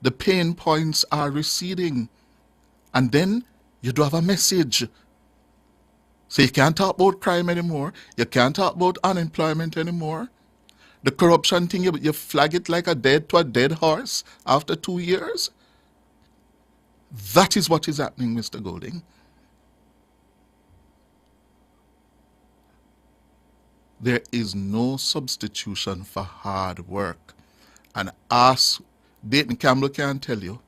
The pain points are receding. And then you do have a message. So you can't talk about crime anymore. You can't talk about unemployment anymore. The corruption thing, you flag it like a dead horse after 2 years. That is what is happening, Mr. Golding. There is no substitution for hard work. And ask, Dayton Campbell can tell you,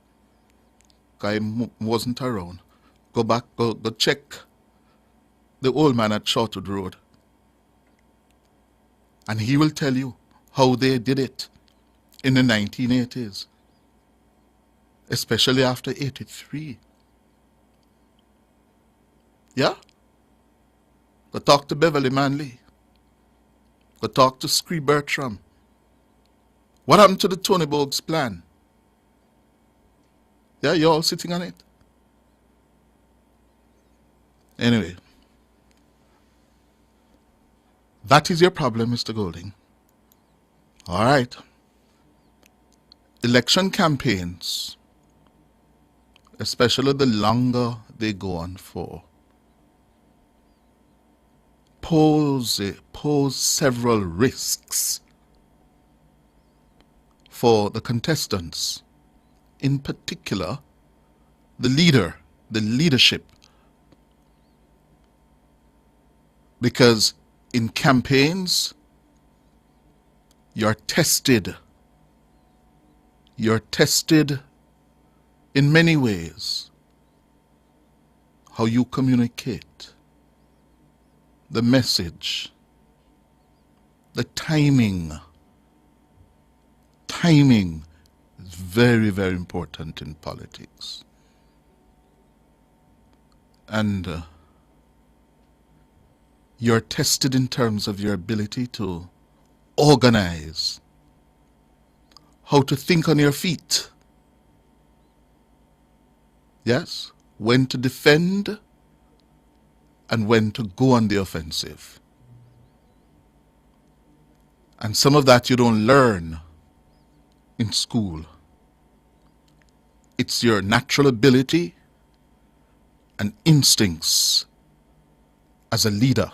because he wasn't around. Go back, go check the old man at Shortwood Road. And he will tell you how they did it in the 1980s. Especially after 83. Yeah? Go talk to Beverly Manley. Go talk to Scree Bertram. What happened to the Tony Bogues plan? Yeah, you're all sitting on it. Anyway. That is your problem, Mr. Golding. All right. Election campaigns, especially the longer they go on for, pose several risks for the contestants, in particular the leadership. Because in campaigns, you're tested. You're tested in many ways. How you communicate, the message, the timing. Timing is very, very important in politics. And you're tested in terms of your ability to organize, how to think on your feet. Yes, when to defend and when to go on the offensive. And some of that you don't learn in school. It's your natural ability and instincts as a leader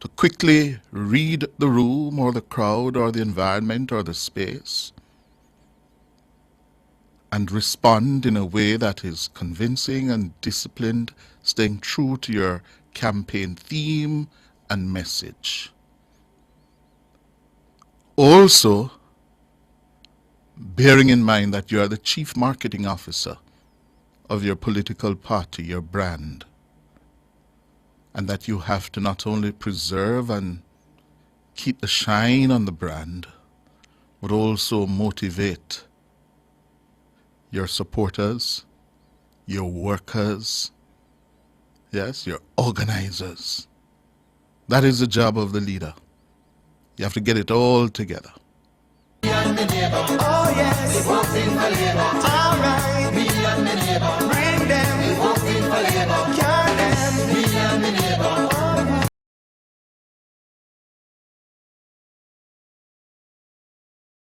to quickly read the room or the crowd or the environment or the space and respond in a way that is convincing and disciplined, staying true to your campaign theme and message. Also, bearing in mind that you are the chief marketing officer of your political party, your brand, and that you have to not only preserve and keep the shine on the brand, but also motivate your supporters, your workers, yes, your organizers. That is the job of the leader. You have to get it all together.
Oh yes, we're voting for Labour. All right, me and the neighbor, bring them. We're voting for Labour.